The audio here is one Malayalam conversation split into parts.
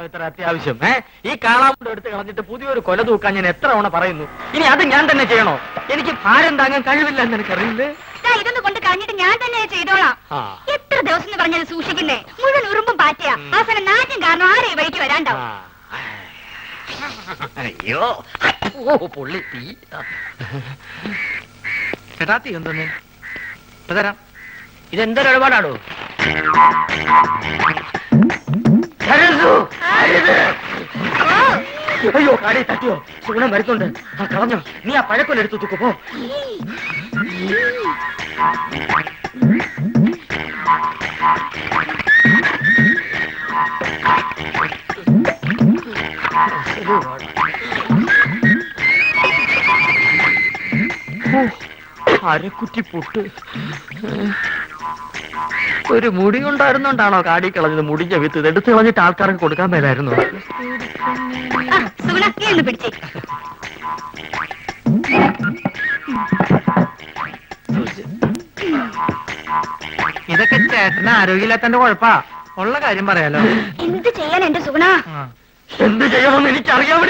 ഇത്ര അത്യാവശ്യം? ഈ കാളാമുണ്ട് എടുത്ത് കളഞ്ഞിട്ട് പുതിയൊരു കൊല തൂക്കാൻ ഞാൻ എത്ര തവണ പറയുന്നു. ഇനി അത് ഞാൻ തന്നെ ചെയ്യണോ? എനിക്ക് ഭാരം താങ്ങാൻ കഴിവില്ല എന്ന് എനിക്കറിയില്ലേ. ഇതൊന്ന് കൊണ്ട് കളഞ്ഞിട്ട് ഞാൻ തന്നെ ചെയ്തോളാം. എത്ര ദിവസം എന്ന് പറഞ്ഞത് സൂക്ഷിക്കുന്നേ? മുഴുവൻ ഉറുമ്പും പാറ്റയാ. അവസാനം നാറ്റും കാരണം ആരെ വഴിക്ക് വരാണ്ടാവും. അയ്യോ പൊള്ളി തീ. ചേട്ടാ തീ എന്തോന്ന് തരാം. ഇതെന്തൊരു ഇടപാടാണോ? അയ്യോ കാടി തട്ടിയോ? സുഗുണം വരുന്നുണ്ട്. കളഞ്ഞോ? നീ ആ പഴക്കൊല്ലെടുത്ത് തൂക്കു പോ. അരക്കുറ്റി പൊട്ട്. ഒരു മുടി കൊണ്ടായിരുന്നോണ്ടാണോ കാടി കളഞ്ഞത്? മുടിഞ്ഞ വിത്ത് എടുത്ത് കളഞ്ഞിട്ട് ആൾക്കാർക്ക് കൊടുക്കാൻ മേലായിരുന്നു. ഇതൊക്കെ ചേട്ടന് ആരോഗ്യമില്ലാത്തന്റെ കുഴപ്പാ. ഉള്ള കാര്യം പറയാലോ. എന്ത് ചെയ്യാൻ എന്റെ സുഗുണ? എന്ത് ചെയ്യണമെന്ന് എനിക്കറിയാം.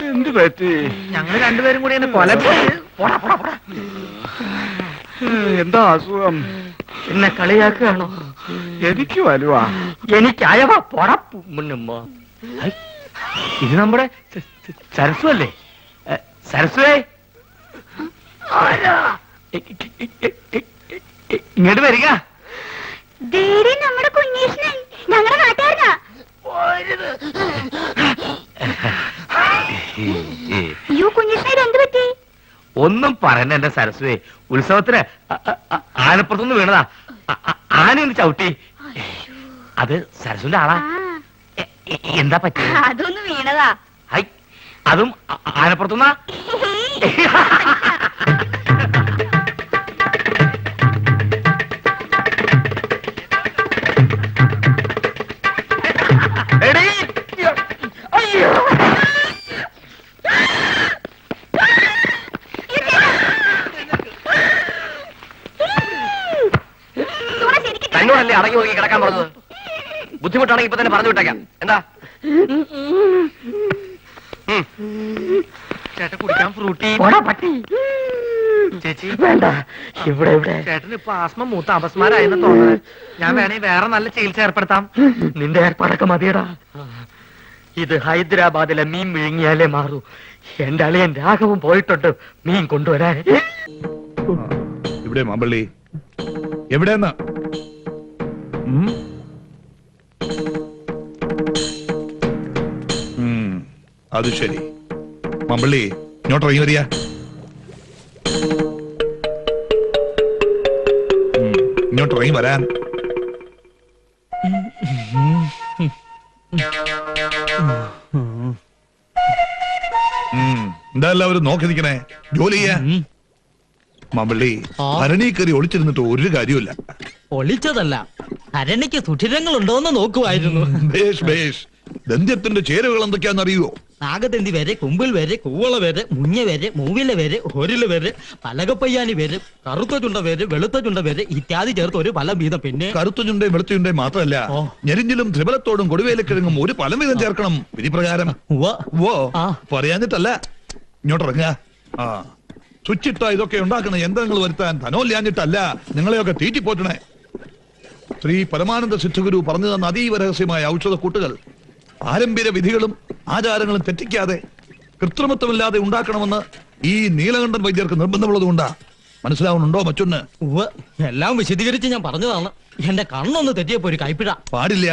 എന്ത് പറ്റി? ഞങ്ങൾ രണ്ടുപേരും കൂടി കൊല. എന്താ അസുഖം? എന്നെ കളിയാക്കുകയാണോ? എനിക്ക് വലുവാ. എനിക്കയവാ പൊടപ്പു മുന്നമ്മ. ഇത് നമ്മുടെ സരസ്വ അല്ലേ? സരസ്വേ ഇങ്ങോട്ട് വരിക. നമ്മുടെ കുഞ്ഞീഷ്ണൻ ഞങ്ങളുടെ നാട്ടുകാരനാ. അയ്യോ കുഞ്ഞീഷ്ണൻ എന്ത് പറ്റി? ഒന്നും പറയണ്ട എന്റെ സരസ്വേ. ഉത്സവത്തിന് ആനപ്പുറത്തുനിന്ന് വീണതാ. ആനയൊന്ന് ചവിട്ടി. അത് സരസ്വന്റെ ആളാ. എന്താ പറ്റി? അതൊന്ന് വീണതാ. അതും ആനപ്പുറത്തുനിന്നാ? തന്നോടല്ലേ അടങ്ങി നോക്കി കിടക്കാൻ പറഞ്ഞത്? ബുദ്ധിമുട്ടാണെങ്കിൽ ഇപ്പൊ തന്നെ പറഞ്ഞു വിട്ടേക്കാം. എന്താ ചേട്ടൻ കുടിക്കാൻ ഫ്രൂട്ടി? ചേച്ചി വേണ്ട. ഇവിടെ ചേട്ടന് ഇപ്പൊ ആസ്മ മൂത്ത അപസ്മാരായെന്ന് തോന്നുന്നത്. ഞാൻ വേണമെങ്കിൽ വേറെ നല്ല ചികിത്സ ഏർപ്പെടുത്താം. നിന്റെ ഏർപ്പാടൊക്കെ മതിയടാ. ഇത് ഹൈദരാബാദിലെ മീൻ വിഴുങ്ങിയാലേ മാറൂ. എന്റെ അളിയൻ രാഘവൻ പോയിട്ടുണ്ട് മീൻ കൊണ്ടുവരാൻ. ഇവിടെ മാമ്പള്ളി എവിടെന്നാ? അത് ശരി. മാമ്പള്ളി ഇങ്ങോട്ട് ഇറങ്ങി വരിക. ഇങ്ങോട്ട് ഇറങ്ങി വരാൻ. എന്താ എല്ലാവരും നോക്കി നിൽക്കണേ? ജോലി ചെയ്യാ. മാമ്പള്ളി ഭരണി കയറി ഒളിച്ചിരുന്നിട്ട് ഒരു കാര്യമില്ല. ഒളിച്ചതല്ല, ഭരണിക്ക് സുഷിരങ്ങളുണ്ടോന്ന് നോക്കുമായിരുന്നു. ബേഷ് ബേഷ്. ദന്ത്യത്തിന്റെ ചേരുവകൾ എന്തൊക്കെയാന്ന് അറിയുവോ? നാഗദന്തി വരെ, കുമ്പിൽ വരെ, കൂവള വരെ, മുഞ്ഞ വരെ, മൂവില വരെ, ഒരില് വരെ, പലകപ്പയ്യാനി വരെ, കറുത്ത ചുണ്ട വരെ, വെളുത്ത ചുണ്ട വരെ ഇത്യാദി ചേർത്ത് ഒരു ഫലം വീതം. പിന്നെ കറുത്ത ചുണ്ടയും വെളുത്ത ചുണ്ടയും മാത്രമല്ല, ഞെരിഞ്ഞിലും ത്രിബലത്തോടും കൊടുവേലക്കിഴങ്ങും ഒരു ഫലം വീതം ചേർക്കണം വിധിപ്രകാരം. പറയാഞ്ഞിട്ടല്ല. ഇങ്ങോട്ടിറങ്ങുക. സ്വിച്ചിട്ട ഇതൊക്കെ ഉണ്ടാക്കുന്ന യന്ത്രങ്ങൾ വരുത്താൻ ധനോല്യാഞ്ഞിട്ടല്ല നിങ്ങളെയൊക്കെ തീറ്റിപ്പോറ്റണേ. ശ്രീ പരമാനന്ദ സിദ്ധഗുരു പറഞ്ഞു തന്ന അതീവ രഹസ്യമായ ഔഷധ കൂട്ടുകൾ പാരമ്പര്യ വിധികളും ആചാരങ്ങളും തെറ്റിക്കാതെ കൃത്രിമത്വമില്ലാതെ ഉണ്ടാക്കണമെന്ന് ഈ നീലകണ്ഠൻ വൈദ്യർക്ക് നിർബന്ധമുള്ളതുകൊണ്ടാ. മനസ്സിലാവുന്നുണ്ടോ മറ്റൊന്ന്? ഉവ്വ്, എല്ലാം വിശദീകരിച്ച് ഞാൻ പറഞ്ഞതാണ്. എന്റെ കണ്ണൊന്ന് തെറ്റിയപ്പോ ഒരു കൈപ്പിഴ. പാടില്ല.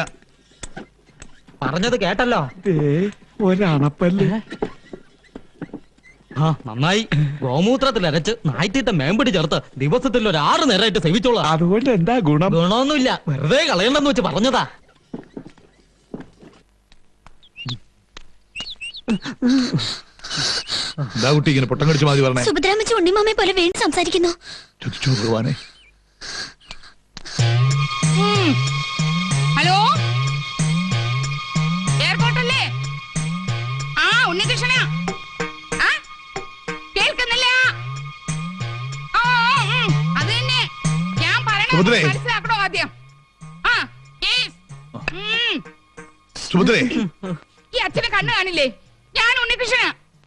പറഞ്ഞത് കേട്ടല്ലോ. ഒരണപ്പല്ലേ. ആ നന്നായി. ഗോമൂത്രത്തിൽ അരച്ച് നായ്ത്തിട്ട മേമ്പടി ചേർത്ത് ദിവസത്തിൽ ഒരു 6 നേരമായിട്ട് സേവിച്ചോളാം. അതുകൊണ്ട് എന്താ ഗുണം? ഗുണമൊന്നുമില്ല, വെറുതെ കളയണ്ടെന്ന് വെച്ച് പറഞ്ഞതാ. എന്താ കുട്ടി ഇങ്ങനെ പൊട്ടം കടിച്ചു മാതി പറഞ്ഞേ? സുഭദ്രാമച്ചി ഉണ്ണിമാമയെ പോലെ വീണ്ടും സംസാരിക്കുന്നു. ചുറ്റിച്ചു ഭഗവാനെ. ഹലോ, എയർപോർട്ടല്ലേ? ആ ഉണ്ണികൃഷ്ണ, കേൾക്കുന്നില്ല? അത് തന്നെ ഞാൻ സുഭദ്രേ. പറയണ മനസ്സിലാക്കണോ ആദ്യം? സുഭദ്രേ, ഈ അച്ഛനെ കണ്ണു കാണില്ലേ? ഞാൻ ഉണ്ണികൃഷ്ണ.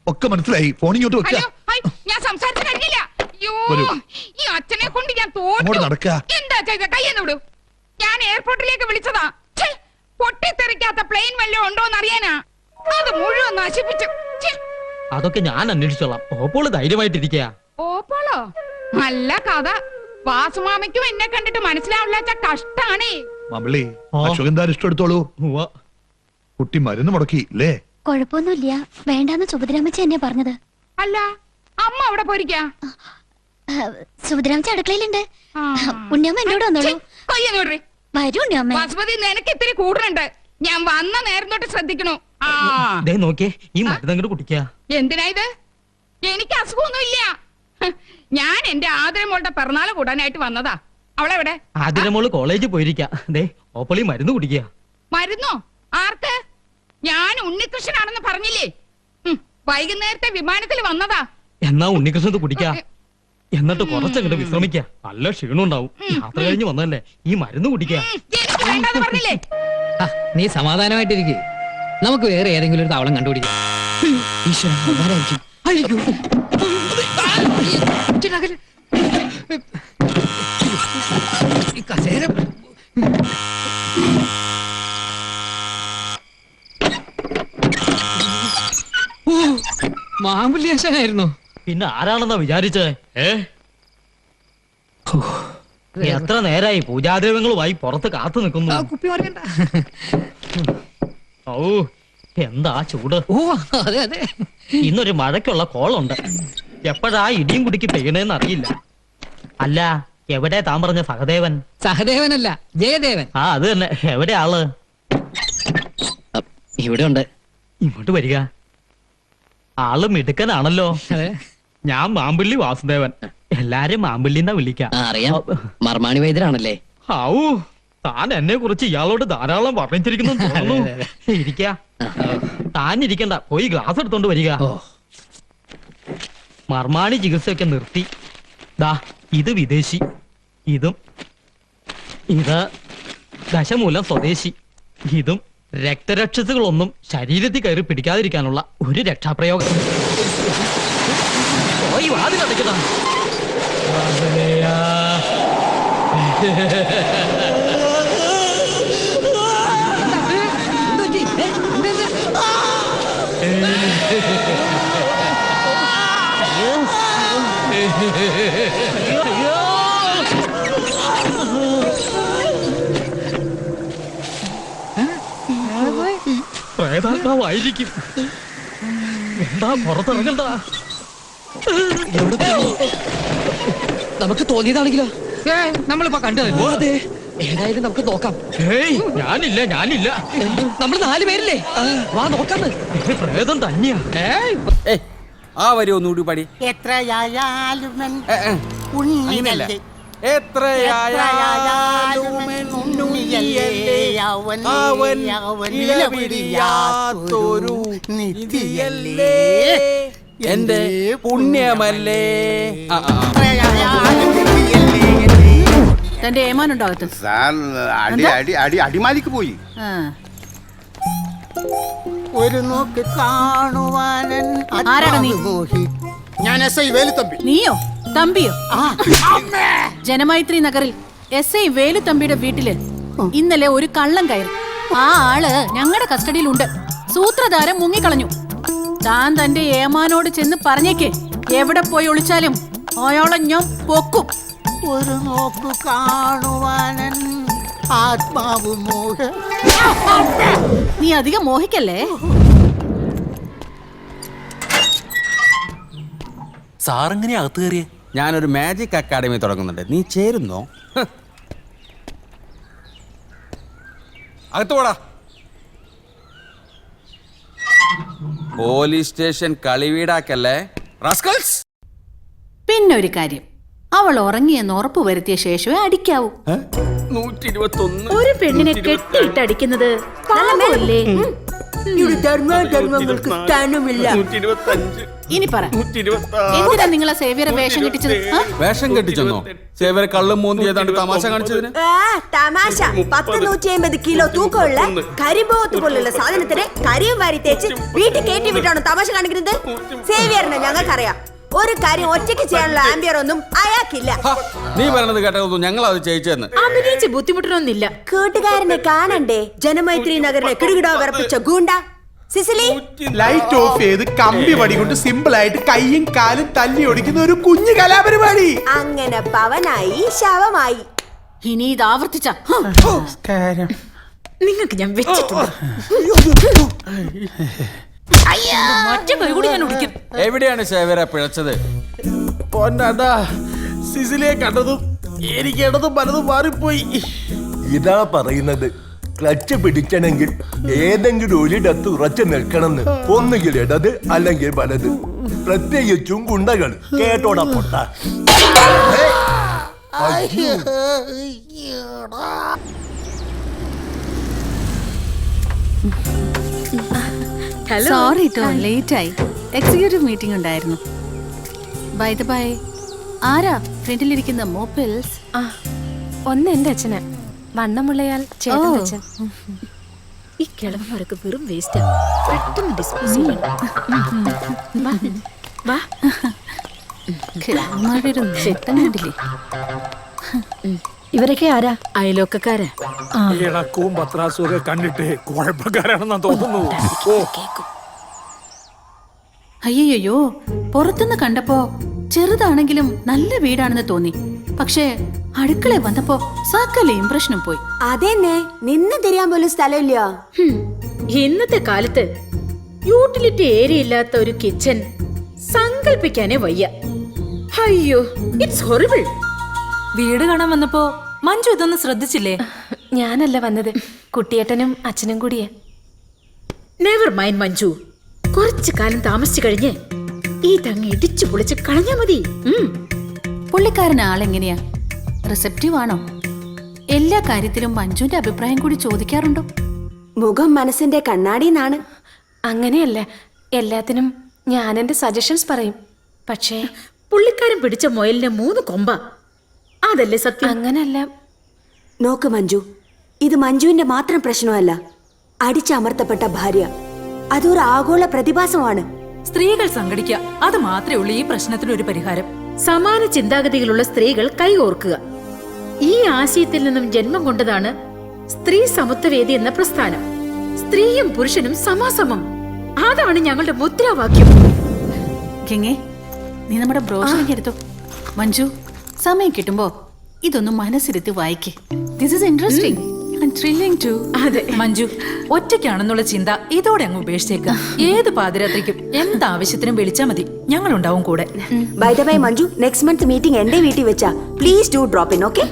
ഒക്കെ മനസ്സിലായി. ഫോണിങ്ങോട്ട് വെക്ക. ഞാൻ സംസാരിച്ചു കഴിഞ്ഞില്ല. അയ്യോ, വരൂ. ഈ അച്ഛനെ കൊണ്ട് ഞാൻ അങ്ങോട്ട് തോറ്റു. നടക്കുക. എന്താ ചെയ്ത? കയ്യെന്ന് വിടൂ. ഞാൻ എയർപോർട്ടിലേക്ക് വിളിച്ചതാ. ഛെ, പൊട്ടിത്തെറിക്കാത്ത പ്ലെയിൻ വല്ലതും ഉണ്ടോന്ന് അറിയാനാ. അത് മുഴുവൻ നശിപ്പിച്ചു. ഛെ. അതൊക്കെ ഞാൻ അന്വേഷിച്ചോളാം. ഓപ്പോള് ധൈര്യമായിട്ടിരിക്കുക. ഓപ്പോളോ? നല്ല കഥ. വാസുമാമയ്ക്കും എന്നെ കണ്ടിട്ട് മനസ്സിലാവില്ലാച്ച കഷ്ടാണേ. മമ്പളി, ആ. അശോകന്താൻ ഇഷ്ടമെടുത്തോളൂ. ഉവ്വ്. കുട്ടി മരുന്ന് മുടക്കി അല്ലേ? കുഴപ്പമൊന്നുമില്ല, വേണ്ടാന്ന് സുഭദ്രാമച്ചി എന്നെ പറഞ്ഞത്. അല്ല, അമ്മ അവിടെ പോയിരിക്കാ. സുഭദ്രാമച്ചി അടുക്കളയിലുണ്ട്. ഉണ്ണിയമ്മ എന്നോട് വന്നോളൂ. കയ്യെന്ന് വിടറി. വരൂ ഉണ്ണിയമ്മ. വാസുമതി, നിനക്ക് ഇത്തിരി കൂടുന്നുണ്ട്. ഞാൻ വന്ന നേരം തൊട്ട് ശ്രദ്ധിക്കണു. ആ, ദേ നോക്കിയേ, ഈ മരുന്നങ്ങോട്ട് കുടിക്കുക. എന്തിനാ ഇത്? എനിക്ക് അസുഖമൊന്നുമില്ല. ഹ്, ഞാൻ എന്റെ ആദരമോളുടെ പിറന്നാള് കൂടാനായിട്ട് വന്നതാ. അവളെവിടെ? ആതിരമോള് കോളേജിൽ പോയിരിക്ക. ദേ ഓപ്പോളി മരുന്ന് കുടിക്കുക. മരുന്നോ? ആർക്ക്? ഞാൻ ഉണ്ണികൃഷ്ണനാണെന്ന് പറഞ്ഞില്ലേ? വൈകുന്നേരത്തെ വിമാനത്തിൽ വന്നതാ. എന്നാ ഉണ്ണികൃഷ്ണത് കുടിക്ക. എന്നിട്ട് കുറച്ചങ്ങോട്ട് വിശ്രമിക്ക. നല്ല ക്ഷീണം ഉണ്ടാവും. യാത്ര കഴിഞ്ഞ് വന്നല്ലേ, ഈ മരുന്ന് കുടിക്ക. എനിക്ക് വേണ്ടാന്ന് പറഞ്ഞില്ലേ? നീ സമാധാനമായിട്ടിരിക്കെ. നമുക്ക് വേറെ ഏതെങ്കിലും ഒരു താവളം കണ്ടുപിടിക്കാം. ഈശ്വരൻ, ആരായിരിക്കും? അയ്യോ. ഈ കസേര മാമ്പുല്യാശനായിരുന്നു. പിന്നെ ആരാണെന്നാ വിചാരിച്ചേ? എത്ര നേരായി പൂജാദ്രവ്യങ്ങളുമായി പുറത്ത് കാത്തു നിൽക്കുന്നു. കുപ്പി മാറിയണ്ട. ഓ, എന്താ ചൂട്. ഓ അതെ അതെ. ഇന്നൊരു മഴയ്ക്കുള്ള കോളുണ്ട്. എപ്പോഴാ ഇടിയും കുടിക്ക് പെയ്യണേന്ന് അറിയില്ല. അല്ല, എവിടെ താൻ പറഞ്ഞ സഹദേവൻ? സഹദേവനല്ല, ജയദേവൻ. ആ അത് തന്നെ. എവിടെ ആള്? ഇവിടെ ഉണ്ട്. ഇങ്ങോട്ട് വരിക. ആള് മിടുക്കനാണല്ലോ. അതെ. ഞാൻ മാമ്പള്ളി വാസുദേവൻ. എല്ലാരും മാമ്പള്ളിന്നാ വിളിക്കാം. അറിയാം, മർമാണി വൈദ്യരാണല്ലേ? ഔ, താൻ എന്നെ കുറിച്ച് ഇയാളോട് ധാരാളം വർണ്ണിച്ചിരിക്കുന്നു തോന്നുന്നു. ഇരിക്ക. താൻ ഇരിക്കണ്ട, പോയി ഗ്ലാസ് എടുത്തോണ്ട് വരിക. മർമാണി ചികിത്സയൊക്കെ നിർത്തി. ദാ ഇത് വിദേശി, ഇതും ഇത് ദശമൂലം സ്വദേശി, ഇതും രക്തരക്ഷസുകളൊന്നും ശരീരത്തിൽ കയറി പിടിക്കാതിരിക്കാനുള്ള ഒരു രക്ഷാപ്രയോഗം. പോയി വാതിലടയ്ക്കടാ. പ്രേതാത്മാവായിരിക്കും. എന്താ പുറത്തിറങ്ങണ്ട. നമുക്ക് തോന്നിയതാണെങ്കിലോ? നമ്മളിപ്പോ കണ്ടതല്ലോ. അതെ, ഏതായാലും നമുക്ക് നോക്കാം. ഏയ്, ഞാനില്ല. നമ്മൾ 4 പേരില്ലേ? വാ നോക്കാന്ന്. പ്രേതം തന്നെയാ. ആ വരി ഒന്നുകൂടി പാടി. എത്രയായാലും അങ്ങനെയല്ല. എത്രയായാലും അവൻ ഇലപിടിയാത്തൊരു നിധിയല്ലേ, എന്റെ പുണ്യമല്ലേ. തന്റെ ഏമാനുണ്ടാകത്ത് അടിമാലിക്ക് പോയി ഒരു നോക്ക് കാണുവാനൻ. ആരാണ് നീ? ഞാൻ SI വേലുത്തമ്പി. നീയോ? തമ്പിയോ? ജനമൈത്രി നഗറിൽ SI വേലുത്തമ്പിയുടെ വീട്ടില് ഇന്നലെ ഒരു കള്ളം കയറി. ആ ആള് ഞങ്ങളുടെ കസ്റ്റഡിയിലുണ്ട്. സൂത്രധാരൻ മുങ്ങിക്കളഞ്ഞു. താൻ തന്റെ ഏമാനോട് ചെന്ന് പറഞ്ഞേക്ക്, എവിടെ പോയി ഒളിച്ചാലും അയാളെ ഞാൻ പൊക്കും. ഒരു നോക്ക് കാണുവാനൻ ആത്മാവ് മോഹ. നീ അധികം മോഹിക്കല്ലേ. സാറെങ്ങനെ അകത്ത് കയറിയേ? ഞാനൊരു മാജിക് അക്കാഡമി തുടങ്ങുന്നുണ്ട്, നീ ചേരുന്നോ? അകത്ത് പോടാ. പോലീസ് സ്റ്റേഷൻ കളിവീടാക്കല്ലേ റാസ്കൽസ്. പിന്നെ ഒരു കാര്യം, അവൾ ഉറങ്ങിയെന്ന് ഉറപ്പ് വരുത്തിയ ശേഷമേ അടിക്കാവൂ. 121. ഒരു പെണ്ണിനെ കെട്ടിയിട്ട് അടിക്കുന്നത് പാപമല്ലേ? ധർമ്മങ്ങൾക്ക് സ്ഥാനമില്ല. 125. ഇനി പറ, എന്തിനാ നിങ്ങളെ സേവിയറെ വേഷം കെട്ടിച്ചത്? വേഷം കെട്ടിച്ചെന്നോ? സേവരെ കള്ളും മൂന്ന് ഏതാണ്ട് തമാശ കാണിച്ചതിന്? തമാശ. 150 കിലോ തൂക്കമുള്ള കരിമ്പോത്ത് പോലുള്ള സാധനത്തിന് കരിയും വാരി തേച്ച് വീട്ടിൽ കയറ്റി വിട്ടാണോ തമാശ കാണിക്കുന്നത്? സേവിയറിനെ ഞങ്ങൾക്കറിയാം. ഒരു കാര്യം ഒറ്റയ്ക്ക് ചെയ്യാനുള്ള ആംബിയർ ഒന്നും അയാൾക്കില്ല. നീ പറഞ്ഞത് കേട്ടതൊന്നും ഞങ്ങൾ അത് ചെയ്യിച്ചെന്ന്. അഭിനയിച്ച് ബുദ്ധിമുട്ടൊന്നുമില്ല. കൂട്ടുകാരനെ കാണണ്ടേ? ജനമൈത്രി നഗറിനെ കിടുകിടോ വിറപ്പിച്ച ഗൂണ്ട സിസിലി. ലൈറ്റ് ഓഫ് ചെയ്ത് കമ്പി വടി കൊണ്ട് സിമ്പിൾ ആയിട്ട് കൈയും കാലും തല്ലി ഒടിക്കുന്ന ഒരു കുഞ്ഞു കലാപരിപാടി. അങ്ങനെ പവനായി ശവമായി. ഇനി ഇത് ആവർത്തിച്ച നിങ്ങൾക്ക് ഞാൻ വെച്ചിട്ടുണ്ട്. മറ്റേ കൈ കൂടി ഞാൻ ഒടിക്കും. എവിടെയാണ് സേവരെ പിഴച്ചത്? പൊന്നടാ, സിസിലിയെ കണ്ടതും എനിക്ക് ഇടതും പലതും മാറിപ്പോയി. ഇതാ പറയുന്നത്, ക്ലച്ച് പിടിക്കണമെങ്കിൽ ഏതെങ്കിലും ഒരിടത്ത് ഉറച്ചു നിൽക്കണമെന്ന്. ഒന്നുകിൽ ഇടത് അല്ലെങ്കിൽ വലത്. പ്രത്യേകിച്ചും ഗുണ്ടകൾ. കേട്ടോടാ പൊട്ട. സോറി ട്ടോ, ലേറ്റ് ആയി. എക്സിക്യൂട്ടീവ് മീറ്റിംഗ് ഉണ്ടായിരുന്നു. ബൈ ദ ബൈ, ആരാ ഫ്രണ്ടിലിരിക്കുന്ന മോപ്പിൾസ്? ഒന്ന് എന്റെ അച്ഛന്, വണ്ണമുള്ളയാൾ ചേട്ടന്റെ അച്ഛൻ. ഈ കിളവന്മാരൊക്കെ വെറും വേസ്റ്റ്. പെട്ടെന്ന് ഡിസ്പോസ് ചെയ്യണം. കിളവന്മാരുടെ ഒരു ചെട്ടൻ കണ്ടില്ലേ? ഇവരൊക്കെ ആരാ? അയലോക്കക്കാരാ. ഇണക്കവും പത്രാസും ഒക്കെ കണ്ടിട്ട് കുഴപ്പക്കാരാണെന്നാ തോന്നുന്നു. അയ്യോ, പുറത്തുനിന്ന് കണ്ടപ്പോ ചെറുതാണെങ്കിലും നല്ല വീടാണെന്ന് തോന്നി. പക്ഷേ അടുക്കള വന്നപ്പോ സകലയും പ്രശ്നം പോയി. അതെന്നെ, നിന്ന് തിരിയാൻ പോലും സ്ഥലമില്ല. ഇന്നത്തെ കാലത്ത് യൂട്ടിലിറ്റി ഏരിയ ഇല്ലാത്ത ഒരു കിച്ചൺ സങ്കല്പിക്കാനേ വയ്യ. അയ്യോ, ഇറ്റ്സ് ഹൊറിബിൾ. വീട് കാണാൻ വന്നപ്പോ മഞ്ജു ഇതൊന്നും ശ്രദ്ധിച്ചില്ലേ? ഞാനല്ല വന്നത്, കുട്ടിയേട്ടനും അച്ഛനും കൂടിയാ. നെവർ മൈൻഡ് മഞ്ജു, കുറച്ചു കാലം താമസിച്ചു കഴിഞ്ഞ് ഈ തങ്ങ ഇടിച്ചു പൊളിച്ച് കളഞ്ഞാ മതി. പുള്ളിക്കാരൻ ആളെങ്ങനെയാ? റിസപ്റ്റീവ് ആണോ? എല്ലാ കാര്യത്തിലും മഞ്ജുവിന്റെ അഭിപ്രായം കൂടി ചോദിക്കാറുണ്ടോ? മുഖം മനസ്സിന്റെ കണ്ണാടിന്നാണ്. അങ്ങനെയല്ല, എല്ലാത്തിനും ഞാൻ എന്റെ സജഷൻസ് പറയും. പക്ഷേ പുള്ളിക്കാരൻ പിടിച്ച മുയലിന് 3 കൊമ്പ. അതല്ലേ സത്യം? അങ്ങനല്ല. നോക്ക് മഞ്ജു, ഇത് മഞ്ജുവിന്റെ മാത്രം പ്രശ്നമല്ല. അടിച്ചമർത്തപ്പെട്ട ഭാര്യ, അതൊരു ആഗോള പ്രതിഭാസമാണ്. സ്ത്രീകൾ സംഘടിക്കുക, അത് മാത്രമേ ഉള്ളൂ ഈ പ്രശ്നത്തിന് ഒരു പരിഹാരം. സമാന ചിന്താഗതികളുള്ള സ്ത്രീകൾ കൈകോർക്കുക. ഈ ആശയത്തിൽ നിന്നും ജന്മം കൊണ്ടതാണ് സ്ത്രീ സമത്വവേദി എന്ന പ്രസ്ഥാനം. സ്ത്രീയും പുരുഷനും സമാസമം, അതാണ് ഞങ്ങളുടെ മുദ്രാവാക്യം. നീ നമ്മുടെ ബ്രോഷറിംഗ് എടുത്തു. മഞ്ജു, സമയം കിട്ടുമ്പോ ഇതൊന്നും മനസ്സിരുത്തി വായിക്കേ. This is interesting and thrilling too. അതെ മഞ്ജു, ഒറ്റയ്ക്കാണെന്നുള്ള ചിന്ത ഇതോടെ അങ്ങ് ഉപേക്ഷിച്ചേക്കാം. ഏത് പാതിരാത്രിക്കും എന്താവശ്യത്തിനും വിളിച്ചാ മതി, ഞങ്ങളുണ്ടാവും കൂടെ. By the way Manju, next month meeting എന്റെ വീട്ടിൽ വെച്ചാ. Please do drop in, okay?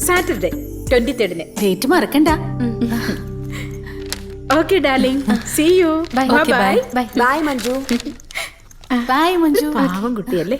Saturday 23 date മറക്കണ്ട. Okay darling, see you. Bye. Bye Manju. Bye Manju. പാവം കുട്ടിയല്ലേ.